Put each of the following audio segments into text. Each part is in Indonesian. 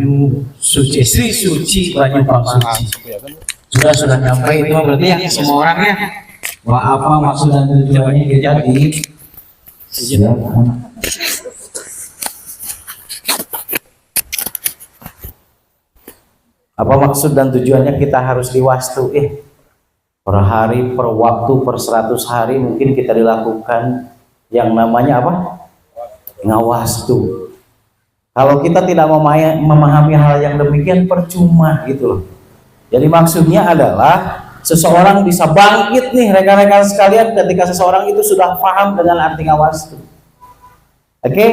Banyu Suci, Sri Suci Banyu Pangsuci. Sudah nyampe itu berarti ya semua orang ya. Wah, apa maksud dan tujuannya jadi? Apa maksud dan tujuannya kita harus diwastu? Per hari, per waktu, per 100 hari mungkin kita dilakukan yang namanya apa? Ngawastu. Kalau kita tidak memahami hal yang demikian, percuma gitu loh. Jadi maksudnya adalah seseorang bisa bangkit nih rekan-rekan sekalian ketika seseorang itu sudah paham dengan arti ngawastu. Oke?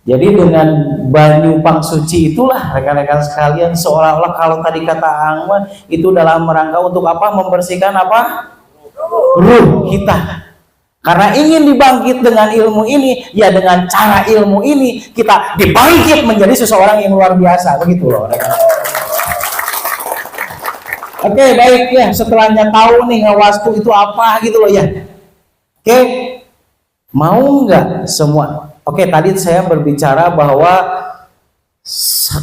Jadi dengan Banyu Pangsuci itulah rekan-rekan sekalian seolah-olah kalau tadi kata Angma itu dalam rangka untuk apa? Membersihkan apa? Ruh kita. Karena ingin dibangkit dengan ilmu ini, ya dengan cara ilmu ini kita dibangkit menjadi seseorang yang luar biasa, begitu loh rekan-rekan. Oke, baik ya, setelahnya tahu nih ngawastu itu apa gitu loh ya. Oke, mau nggak semua? Oke, tadi saya berbicara bahwa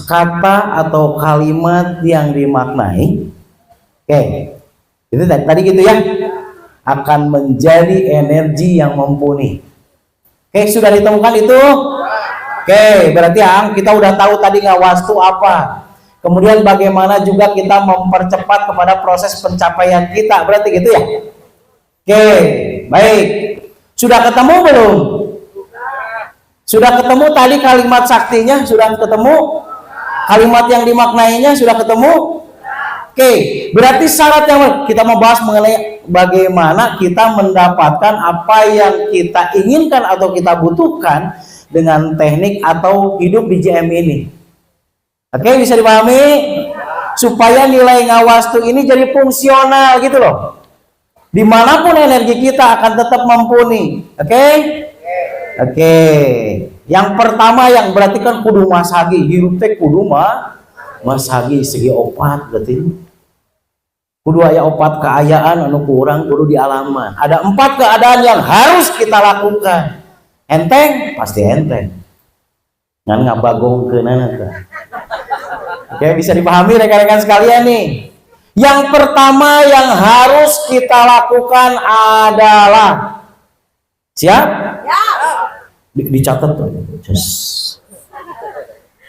kata atau kalimat yang dimaknai, oke, itu tadi gitu ya, akan menjadi energi yang mumpuni. Oke, sudah ditemukan itu? Oke, berarti kita udah tahu tadi ngawastu apa. Kemudian bagaimana juga kita mempercepat kepada proses pencapaian kita, berarti gitu ya. Oke, baik. Sudah ketemu belum? Sudah ketemu tadi kalimat saktinya? Sudah ketemu? Kalimat yang dimaknainya sudah ketemu? Oke, berarti syaratnya kita membahas mengenai bagaimana kita mendapatkan apa yang kita inginkan atau kita butuhkan dengan teknik atau hidup di JM ini. Oke, bisa dipahami? Supaya nilai ngawastu ini jadi fungsional gitu loh. Dimanapun energi kita akan tetap mumpuni. Oke? Oke. Yang pertama yang berarti kan kudu masagi. Hirup teh kudu masagi segi opat berarti. Kudu aya opat keayaan anu kurang kudu dialaman. Ada 4 keadaan yang harus kita lakukan. Enteng? Pasti enteng. Ngan ngabagong keunana teh. Oke, bisa dipahami rekan-rekan sekalian nih. Yang pertama yang harus kita lakukan adalah siap? Ya. Dicatat tuh.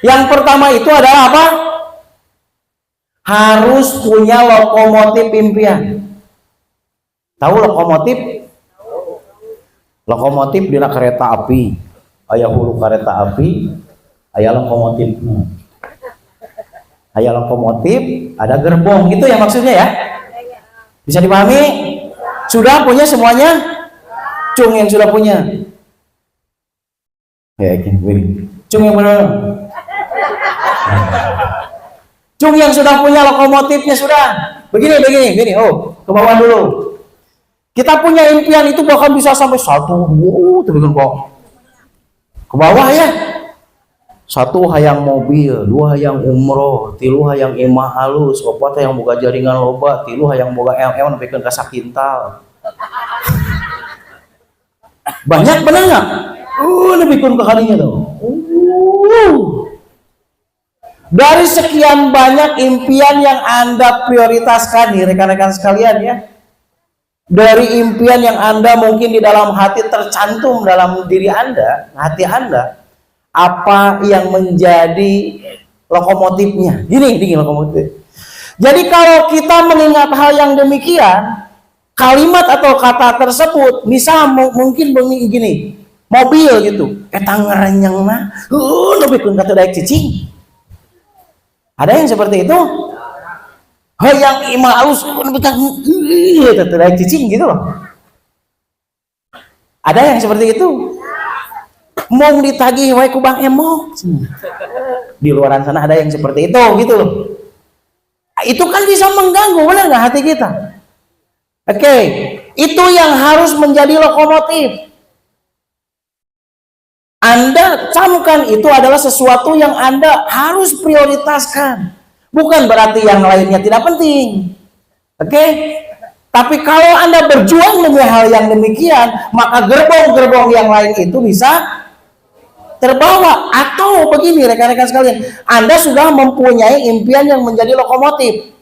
Yang pertama itu adalah apa? Harus punya lokomotif impian. Tahu lokomotif? Lokomotif dina kereta api. Aya hulu kereta api, aya lokomotif. Aya lokomotif, ada gerbong, gitu ya maksudnya ya. Bisa dipahami? Sudah punya semuanya? Cung yang sudah punya. Ya, Cung yang benar. Cung yang sudah punya lokomotifnya sudah. Begini. Oh, ke bawah dulu. Kita punya impian itu bahkan bisa sampai 1, 2, tapi kan kok. Ke bawah ya. 1 hayang mobil, 2 hayang umroh, 3 hayang imah halus, 4 hayang boga jaringan loba, 3 hayang boga MM nepikeun ka sakintal. Banyak bener nggak? Nepikeun ka kadinya tuh. Dari sekian banyak impian yang Anda prioritaskan nih rekan-rekan sekalian ya. Dari impian yang Anda mungkin di dalam hati tercantum dalam diri Anda, hati Anda. Apa yang menjadi lokomotifnya? Gini lokomotif. Jadi kalau kita mengingat hal yang demikian, kalimat atau kata tersebut, misal mungkin begini, mobil gitu, eta ngarenyangna, lebih kata daek cicing. Ada yang seperti itu? Hayang imah alus, kata daek cicing gitu loh. Ada yang seperti itu? Mau ditagih wae ku Bang Emo. Di luaran sana ada yang seperti itu gitu loh. Itu kan bisa mengganggu, benar nggak hati kita? Oke, itu yang harus menjadi lokomotif. Anda camkan itu adalah sesuatu yang Anda harus prioritaskan. Bukan berarti yang lainnya tidak penting. Oke? Tapi kalau Anda berjuang demi hal yang demikian, maka gerbong-gerbong yang lain itu bisa terbawa. Atau begini rekan-rekan sekalian, Anda sudah mempunyai impian yang menjadi lokomotif.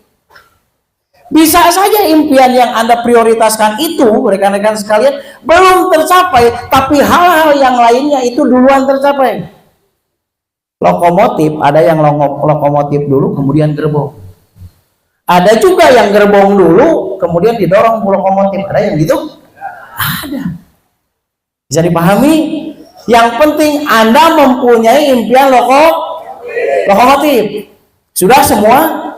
Bisa saja impian yang Anda prioritaskan itu rekan-rekan sekalian belum tercapai, tapi hal-hal yang lainnya itu duluan tercapai. Lokomotif, ada yang lokomotif dulu kemudian gerbong. Ada juga yang gerbong dulu kemudian didorong lokomotif. Ada yang gitu? Ada. Bisa dipahami? Yang penting Anda mempunyai impian lokomotif. Sudah semua?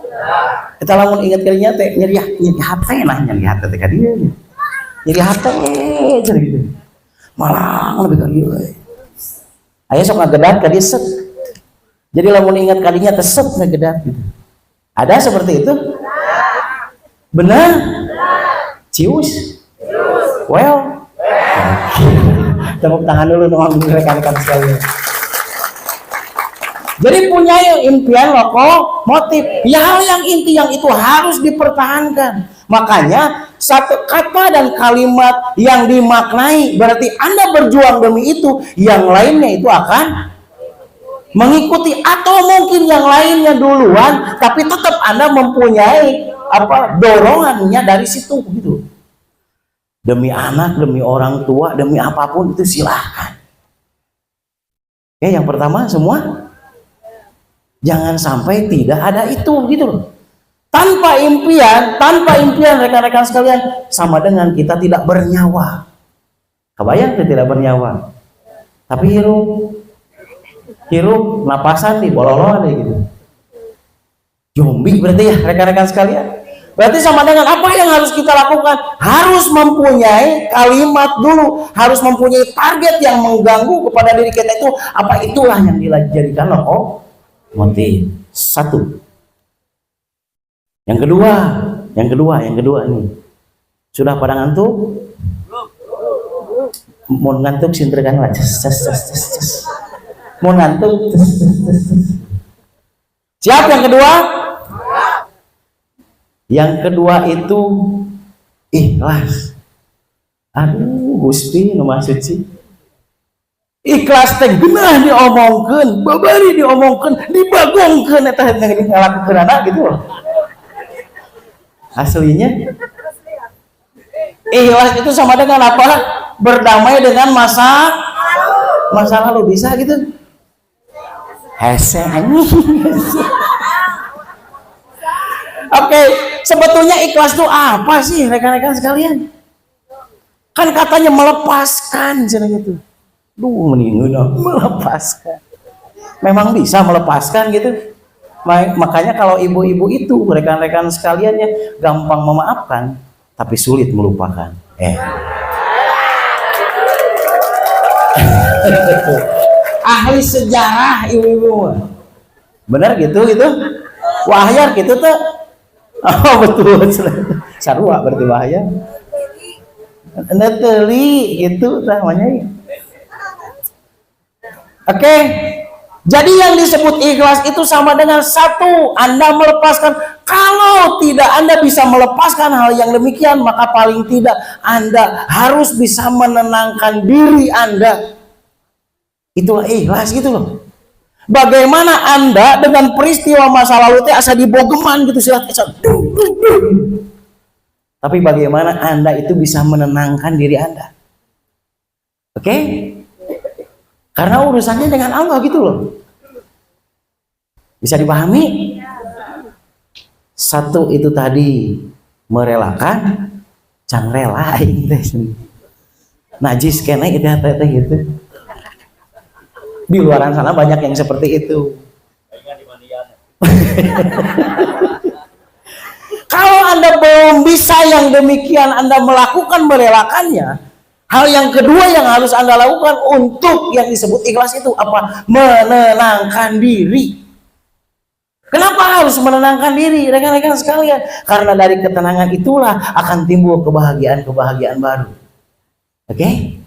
Kita lamun ingat kalinya teh nyeri hati nah nyeri hati teh ka dieu. Nyeri hati jadi gitu. Malah lebih ka dieu. Aya sok ngagedat ka dieu set. Jadi lamun ingat kalinya teh set ngagedat gitu. Ada seperti itu? Benar? Cius. Well. Tepuk tangan dulu dong rekan-rekan sekalian. Jadi punya impian lokomotif. Ya hal yang inti yang itu harus dipertahankan. Makanya satu kata dan kalimat yang dimaknai berarti Anda berjuang demi itu, yang lainnya itu akan mengikuti. Atau mungkin yang lainnya duluan, tapi tetap Anda mempunyai dorongannya dari situ gitu. Demi anak, demi orang tua, demi apapun itu silahkan. Oke, yang pertama semua jangan sampai tidak ada itu gitu loh. Tanpa impian rekan-rekan sekalian sama dengan kita tidak bernyawa. Kebayang tidak bernyawa. Tapi hirup napasan di bololon gitu. Zombie berarti ya rekan-rekan sekalian. Berarti sama dengan apa yang harus kita lakukan? Harus mempunyai kalimat dulu, harus mempunyai target yang mengganggu kepada diri kita itu. Apa itulah yang dijadikan motif. Satu. Yang kedua nih. Sudah pada ngantuk? Mau ngantuk sinterkan lah. Mau ngantuk. Siap yang kedua? Yang kedua itu ikhlas. Aduh, Gusti nu suci. Ikhlas teh genah diomongkeun, babari diomongkeun, dibagongkeun eta ngalakukeun anak gitu loh. Aslinya ikhlas itu sama dengan apa? Berdamai dengan masa lalu. Bisa gitu? Hese anjing. Oke, sebetulnya ikhlas itu apa sih rekan-rekan sekalian? Kan katanya melepaskan gitu. Duh, mendingan melepaskan. Memang bisa melepaskan gitu. Makanya kalau ibu-ibu itu rekan-rekan sekaliannya gampang memaafkan, tapi sulit melupakan. Ahli sejarah ibu-ibu. Benar gitu? Wahyar gitu tuh. Oh betul. Sarua berarti wahyar. Neteli gitu namanya. Oke. Jadi yang disebut ikhlas itu sama dengan satu, Anda melepaskan. Kalau tidak Anda bisa melepaskan hal yang demikian, maka paling tidak Anda harus bisa menenangkan diri Anda. Itulah ikhlas gitu loh. Bagaimana Anda dengan peristiwa masa lalu teh asa dibogeman gitu silat. Tapi bagaimana Anda itu bisa menenangkan diri Anda? Oke? Karena urusannya dengan Allah gitu loh. Bisa dipahami? Satu itu tadi merelakan, can rela gitu. Najis kena itu gitu. Di luaran sana banyak yang seperti itu. Kalau Anda belum bisa yang demikian, Anda melakukan merelakannya. Hal yang kedua yang harus Anda lakukan untuk yang disebut ikhlas itu apa? Menenangkan diri. Kenapa harus menenangkan diri, rekan-rekan sekalian? Karena dari ketenangan itulah akan timbul kebahagiaan baru. Oke?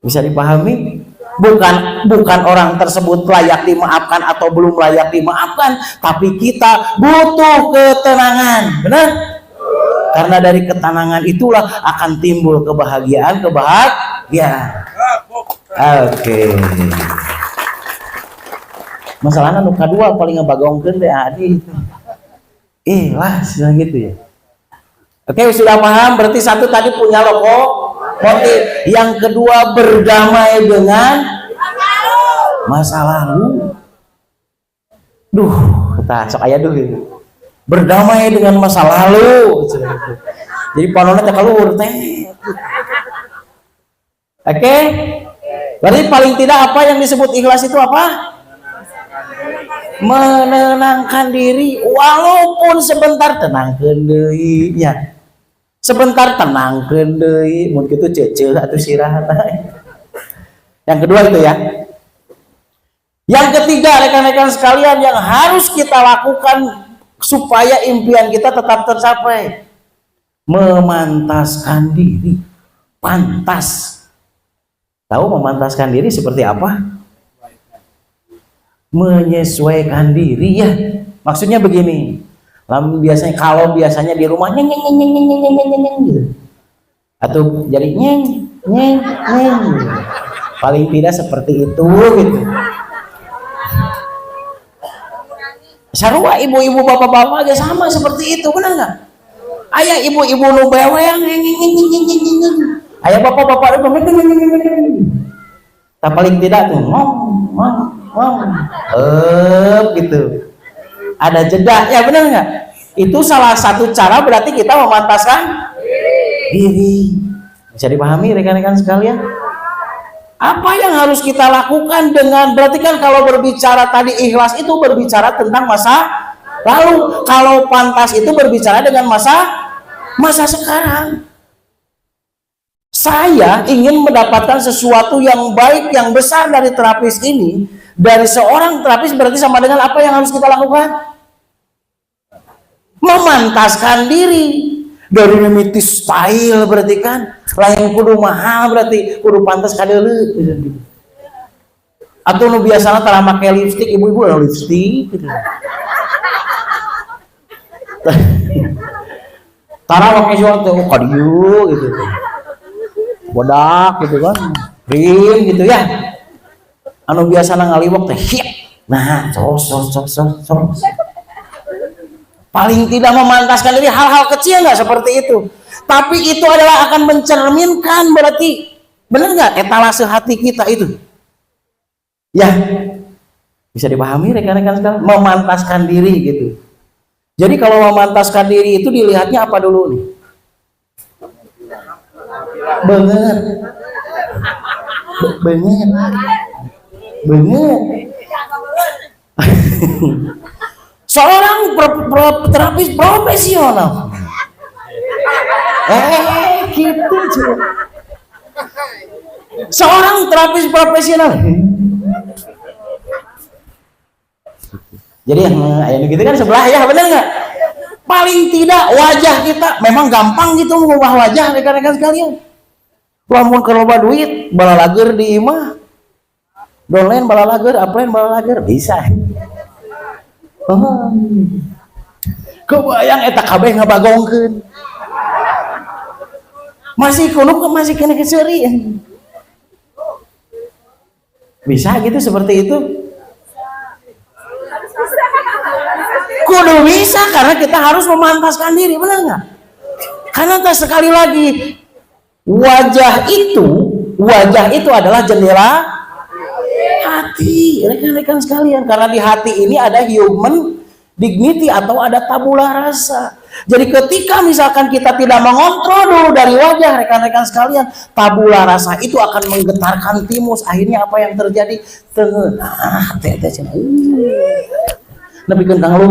Bisa dipahami? Bukan orang tersebut layak dimaafkan atau belum layak dimaafkan, tapi kita butuh ketenangan. Benar? Karena dari ketenangan itulah akan timbul kebahagiaan. Oke. Masalahnya nu kadua paling ngebagongkeun teh adi. Ikhlas gitu ya. Oke, sudah paham? Berarti satu tadi punya motif. Yang kedua berdamai dengan masa lalu. Duh, kita sok aya duh. Berdamai dengan masa lalu. Jadi panonna teh kaluhur teh. Oke? Berarti paling tidak apa yang disebut ikhlas itu apa? Menenangkan diri walaupun sebentar, tenangkeun deui nya. Sebentar tenangkeun deui, mun kitu ceuceul atuh sirahat. Yang kedua itu ya. Yang ketiga, rekan-rekan sekalian, yang harus kita lakukan supaya impian kita tetap tercapai, memantaskan diri. Pantas. Tahu memantaskan diri seperti apa? Menyesuaikan diri ya, maksudnya begini. Kalau biasanya di rumah nyeng gitu, atau jadi nyeng paling tidak seperti itu gitu. Sarua ibu-ibu bapak-bapak aja sama seperti itu, benar nggak? Ayah ibu-ibu nu beweang, ayah bapak-bapak itu tak paling tidak tuh gitu. Ada jeda, ya benar nggak? Itu salah satu cara berarti kita memantaskan diri. Bisa dipahami rekan-rekan sekalian? Apa yang harus kita lakukan dengan, berarti kan kalau berbicara tadi ikhlas itu berbicara tentang masa lalu, kalau pantas itu berbicara dengan masa sekarang. Saya ingin mendapatkan sesuatu yang baik, yang besar dari terapis ini. Dari seorang terapis berarti sama dengan apa yang harus kita lakukan? Memantaskan diri. Dari mimiti style berarti kan, lain kudu mahal berarti kudu pantas kadeuleu. Atau nu biasana tara make lipstik, ibu-ibu ada lipstik gitu. Tara make jual teh kadieu gitu. Bodak gitu kan, rim gitu ya. Anu biasana ngaliwok teh hit. Nah, sos. Paling tidak memantaskan diri, hal-hal kecil nggak seperti itu, tapi itu adalah akan mencerminkan, berarti benar nggak etalase hati kita itu ya. Bisa dipahami rekan-rekan sekalian, memantaskan diri gitu. Jadi kalau memantaskan diri itu dilihatnya apa dulu nih? Bener seorang terapis profesional gitu juga. Seorang terapis profesional jadi yang gitu kan sebelah ya, bener nggak? Paling tidak wajah kita memang gampang gitu mengubah wajah rekan-rekan sekalian. Lamun keloba duit bala lager di imah downline bala lager, upline bala lager bisa. Kebayang eta kabeh ngabagongkeun. Masih kuno masih kena keseri. Bisa gitu seperti itu? Kudu bisa, karena kita harus memantaskan diri, benar nggak? Karena sekali lagi wajah itu adalah jendela hati, rekan-rekan sekalian. Karena di hati ini ada human dignity atau ada tabula rasa. Jadi ketika misalkan kita tidak mengontrol dulu dari wajah, rekan-rekan sekalian, tabula rasa itu akan menggetarkan timus. Akhirnya apa yang terjadi? Lebih kentang lu.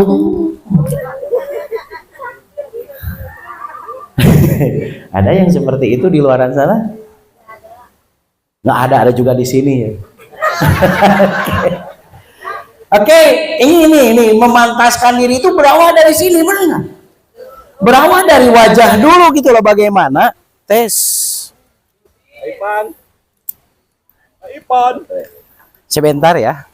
Ada yang seperti itu di luaran sana? Nggak ada juga di sini ya. Oke, ini memantaskan diri itu berawal dari sini, benar nggak? Berawal dari wajah dulu gitu loh. Bagaimana? Tes. Ipan. Sebentar ya.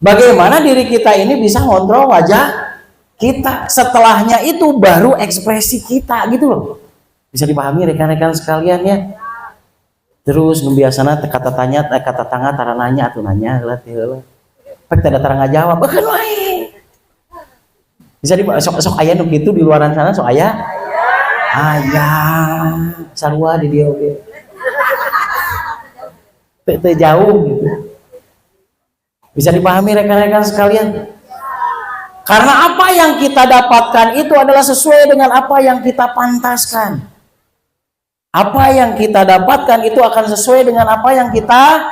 Bagaimana diri kita ini bisa ngontrol wajah kita. Setelahnya itu baru ekspresi kita gitu loh. Bisa dipahami rekan-rekan sekalian ya. Terus ngebiasana kata tanya kata tanga tara nanya atuh nanya heula teh heula. Pek teh tara ngajawab beukeun wae. Bisa di sok aya nu kitu di luaran sana sok aya. Aya. Sarua di dieu oge. Teu jauh gitu. Bisa dipahami rekan-rekan sekalian? Karena apa yang kita dapatkan itu adalah sesuai dengan apa yang kita pantaskan. Apa yang kita dapatkan itu akan sesuai dengan apa yang kita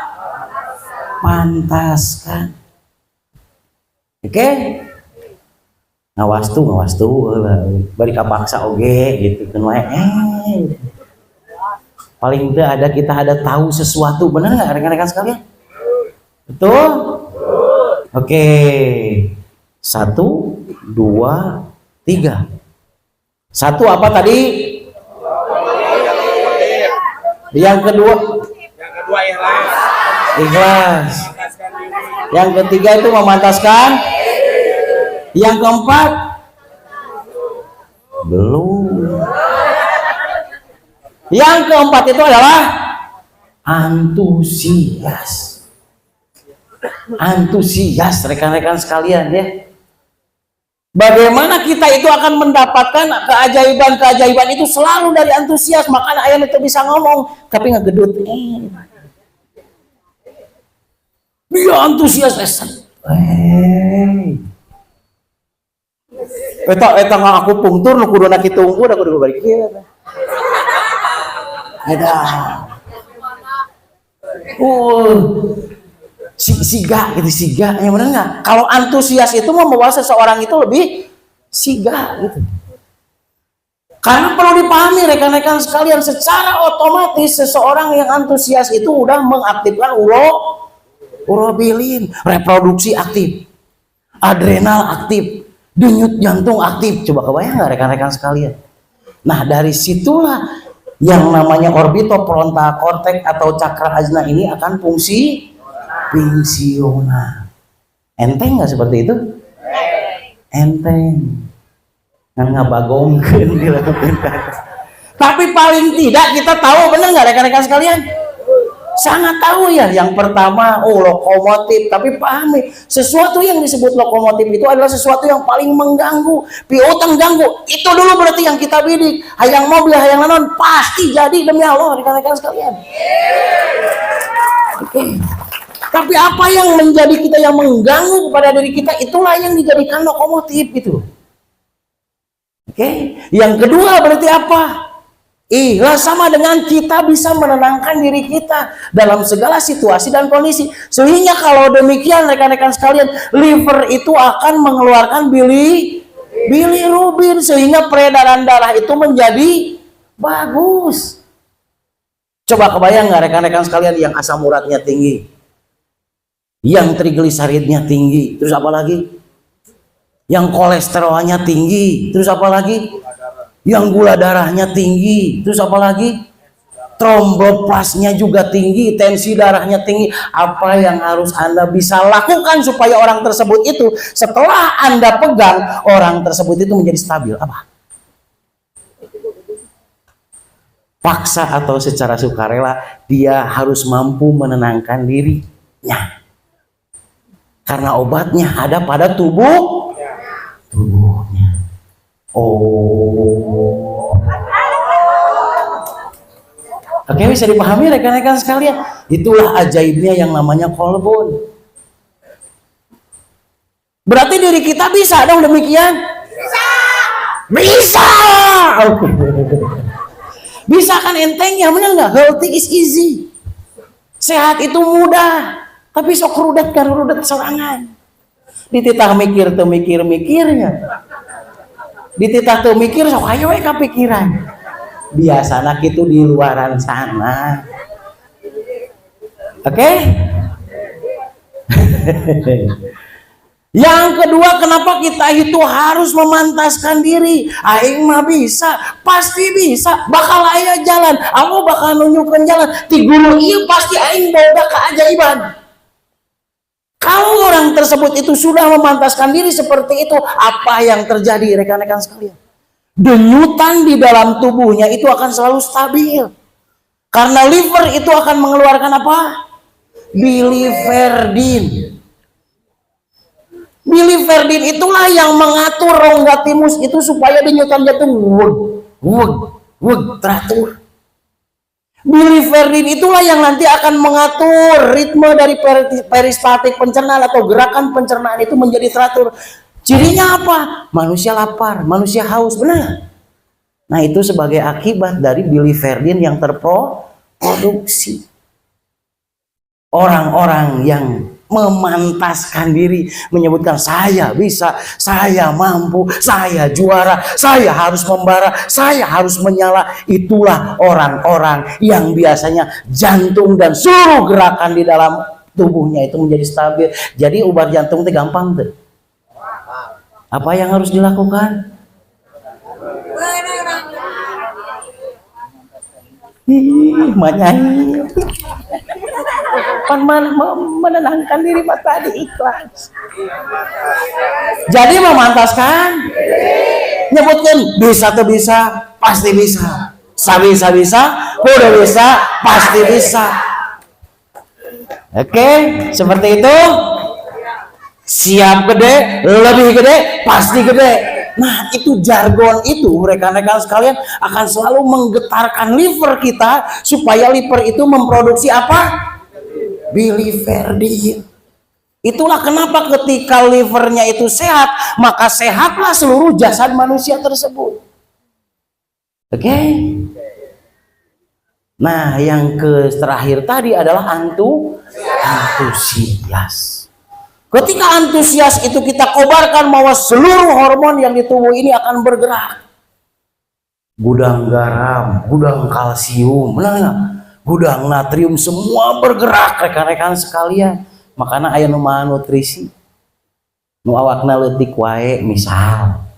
pantaskan. Oke? Ngawas tuh, bari kapaksa oge gitu kan wae. Paling tidak kita ada tahu sesuatu, benar nggak rekan-rekan sekalian? Betul? Oke. 1, 2, 3. 1 apa tadi? Yang kedua ikhlas. Ikhlas. Yang ketiga itu memantaskan. Yang keempat belum. Yang keempat itu adalah antusias. Antusias rekan-rekan sekalian ya. Bagaimana kita itu akan mendapatkan keajaiban-keajaiban itu selalu dari antusias. Makanya ayam itu bisa ngomong tapi ngegedut. Dia antusias eta nggak aku pungtur nu kuduna kitu unggul da kudu balik kieu. Ada. Siga gitu, siga yang benar nggak? Kalau antusias itu membawa seseorang itu lebih siga gitu. Karena perlu dipahami rekan-rekan sekalian, secara otomatis seseorang yang antusias itu udah mengaktifkan urobilin, reproduksi aktif, adrenal aktif, denyut jantung aktif. Coba kebayang nggak rekan-rekan sekalian? Nah dari situlah yang namanya orbitofrontal cortex atau cakra ajna ini akan fungsi fungsional. Enteng nggak seperti itu? Enteng. Kan ngabagongkeun dilakukan. Tapi paling tidak kita tahu, benar nggak rekan-rekan sekalian? Sangat tahu ya. Yang pertama, lokomotif. Tapi pahami, sesuatu yang disebut lokomotif itu adalah sesuatu yang paling mengganggu. Piutang ganggu. Itu dulu berarti yang kita bidik. Hayang mobil, hayang nanon, pasti jadi demi Allah rekan-rekan sekalian. Oke. Tapi apa yang menjadi kita yang mengganggu kepada diri kita, itulah yang dijadikan lokomotif gitu. Oke. Yang kedua berarti apa? Ikhlas sama dengan kita bisa menenangkan diri kita dalam segala situasi dan kondisi. Sehingga kalau demikian rekan-rekan sekalian, liver itu akan mengeluarkan bilirubin sehingga peredaran darah itu menjadi bagus. Coba kebayang nggak rekan-rekan sekalian yang asam uratnya tinggi, yang trigliseridnya tinggi, terus apa lagi? Yang kolesterolnya tinggi, terus apa lagi? Yang gula darahnya tinggi, terus apa lagi? Tromboplasnya juga tinggi, tensi darahnya tinggi. Apa yang harus Anda bisa lakukan supaya orang tersebut itu setelah Anda pegang, orang tersebut itu menjadi stabil? Apa? Paksa atau secara sukarela, dia harus mampu menenangkan dirinya. Karena obatnya ada pada tubuhnya. Oke, bisa dipahami rekan-rekan sekalian. Itulah ajaibnya yang namanya kolbun. Berarti diri kita bisa dong demikian? Bisa. Bisa kan enteng ya, benar nggak? Healthy is easy. Sehat itu mudah. Tapi sok rudet kan rudet serangan. Dititah mikir tuh mikirnya. Dititah tuh mikir sok ayo kepikiran. Biasanya gitu di luaran sana. Oke? Yang kedua, kenapa kita itu harus memantaskan diri? Aing mah bisa, pasti bisa. Bakal aya jalan, Allah bakal nunjukkan jalan. Ti guru ieu pasti aing boga keajaiban. Kalau orang tersebut itu sudah memantaskan diri seperti itu, apa yang terjadi rekan-rekan sekalian? Denyutan di dalam tubuhnya itu akan selalu stabil. Karena liver itu akan mengeluarkan apa? Biliverdin. Biliverdin itulah yang mengatur rongga timus itu supaya denyutan jantung teratur. Biliverdin itulah yang nanti akan mengatur ritme dari peristatik pencernaan atau gerakan pencernaan itu menjadi teratur. Cirinya apa? Manusia lapar, manusia haus, benar. Nah, itu sebagai akibat dari biliverdin yang terproduksi. Orang-orang yang memantaskan diri, menyebutkan saya bisa, saya mampu, saya juara, saya harus membara, saya harus menyala. Itulah orang-orang yang biasanya jantung dan seluruh gerakan di dalam tubuhnya itu menjadi stabil. Jadi ubar jantung itu gampang tuh. Apa yang harus dilakukan? Menyanyi. Menenangkan diri tadi ikhlas. Jadi memantaskan, nyebutkan bisa tuh bisa, pasti bisa, bisa, udah bisa, pasti bisa. Oke, seperti itu. Siap gede, lebih gede, pasti gede. Nah, itu jargon itu rekan-rekan sekalian akan selalu menggetarkan liver kita supaya liver itu memproduksi apa? Biliverdin. Itulah kenapa ketika livernya itu sehat, maka sehatlah seluruh jasad manusia tersebut. Oke? Nah, yang terakhir tadi adalah antusias. Ketika antusias itu kita kobarkan bahwa seluruh hormon yang di tubuh ini akan bergerak. Gudang garam, gudang kalsium, benar nggak? Gudang natrium semua bergerak rekan-rekan sekalian. Makanya aya nu nutrisi. Nu awakna leutik wae misal.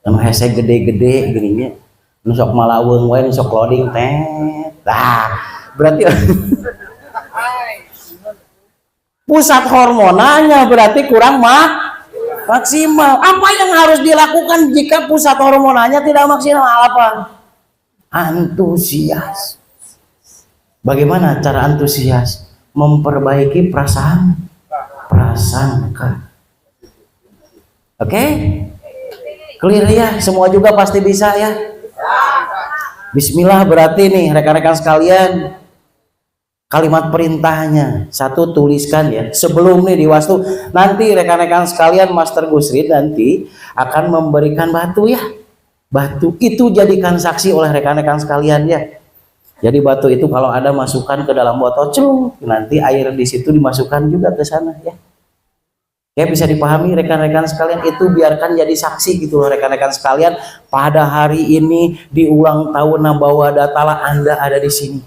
Nu hese gede-gede geuning nu sok malaweung wae nu sok loading teh. Tah, berarti pusat hormonalnya berarti kurang maksimal. Apa yang harus dilakukan jika pusat hormonalnya tidak maksimal? Apa? Antusias. Bagaimana cara antusias? Memperbaiki prasangka. Oke? Clear ya? Semua juga pasti bisa ya? Bismillah berarti nih rekan-rekan sekalian. Kalimat perintahnya satu tuliskan ya. Sebelum nih di wastu nanti rekan-rekan sekalian Master Gusrid nanti akan memberikan batu ya. Batu itu jadikan saksi oleh rekan-rekan sekalian ya. Jadi batu itu kalau ada masukkan ke dalam botol celung, nanti air di situ dimasukkan juga ke sana ya. Ya bisa dipahami rekan-rekan sekalian, itu biarkan jadi saksi gitu loh rekan-rekan sekalian. Pada hari ini di ulang tahun Nabawa Datala Anda ada di sini.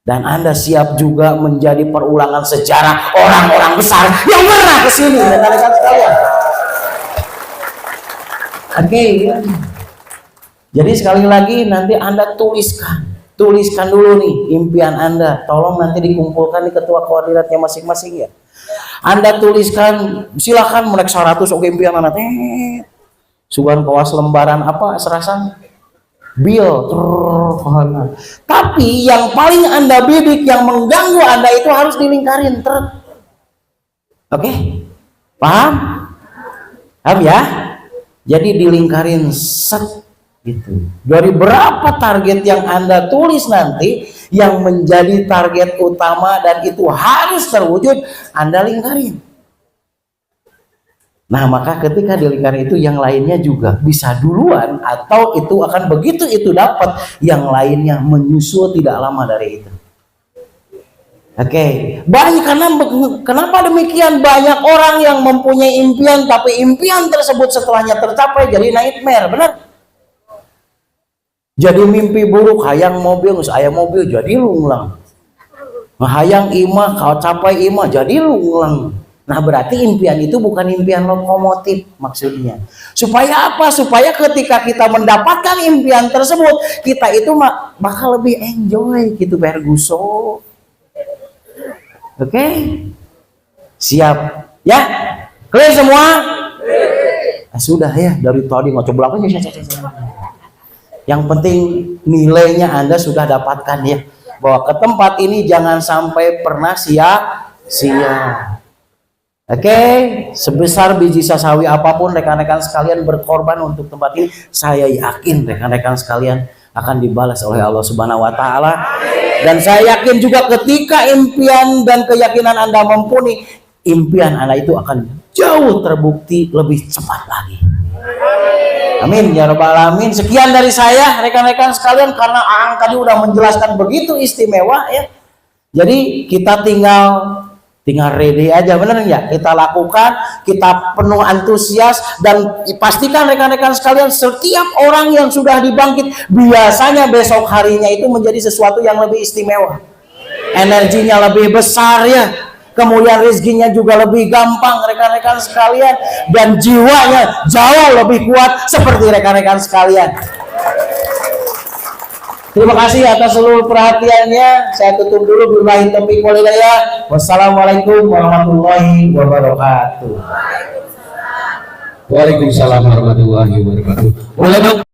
Dan Anda siap juga menjadi perulangan sejarah orang-orang besar yang pernah ke sini rekan-rekan sekalian. Oke ya. Jadi sekali lagi nanti Anda tuliskan dulu nih impian Anda. Tolong nanti dikumpulkan di ketua koordinatnya masing-masing ya. Anda tuliskan, silakan menek 100 oke impian Anda teh. Sugan kawas lembaran apa serasan? Bil. Tapi yang paling Anda bidik yang mengganggu Anda itu harus dilingkarin Oke? Paham? Paham ya? Jadi dilingkarin set gitu. Dari berapa target yang Anda tulis nanti yang menjadi target utama dan itu harus terwujud, Anda lingkarin. Nah, maka ketika dilingkarin itu yang lainnya juga bisa duluan atau itu akan begitu itu dapat yang lainnya menyusul tidak lama dari itu. Oke, banyak kenapa demikian banyak orang yang mempunyai impian tapi impian tersebut setelahnya tercapai jadi nightmare, benar? Jadi mimpi buruk, hayang mobil, saya mobil jadi lunglang. Hayang imah, kau capai imah jadi lunglang. Nah berarti impian itu bukan impian lokomotif maksudnya. Supaya apa? Supaya ketika kita mendapatkan impian tersebut, kita itu bakal lebih enjoy gitu Ferguson. Oke? Siap ya? Clear semua? Sudah ya, dari tadi mau coba apa? Yang penting nilainya Anda sudah dapatkan ya, bahwa ke tempat ini jangan sampai pernah sia-sia. Oke, sebesar biji sasawi apapun rekan-rekan sekalian berkorban untuk tempat ini, saya yakin rekan-rekan sekalian akan dibalas oleh Allah Subhanahu wa taala. Dan saya yakin juga ketika impian dan keyakinan Anda mumpuni, impian Anda itu akan jauh terbukti lebih cepat lagi. Amin ya rabbal alamin. Sekian dari saya rekan-rekan sekalian, karena Aang tadi udah menjelaskan begitu istimewa ya. Jadi kita tinggal ready aja, bener nggak? Kita lakukan, kita penuh antusias, dan pastikan rekan-rekan sekalian, setiap orang yang sudah dibangkit biasanya besok harinya itu menjadi sesuatu yang lebih istimewa, energinya lebih besar ya, kemudian rezekinya juga lebih gampang rekan-rekan sekalian, dan jiwanya jauh lebih kuat seperti rekan-rekan sekalian. Terima kasih atas seluruh perhatiannya. Saya tutup dulu. Billahi taufiq wal hidayah. Wassalamualaikum warahmatullahi wabarakatuh. Waalaikumsalam warahmatullahi wabarakatuh.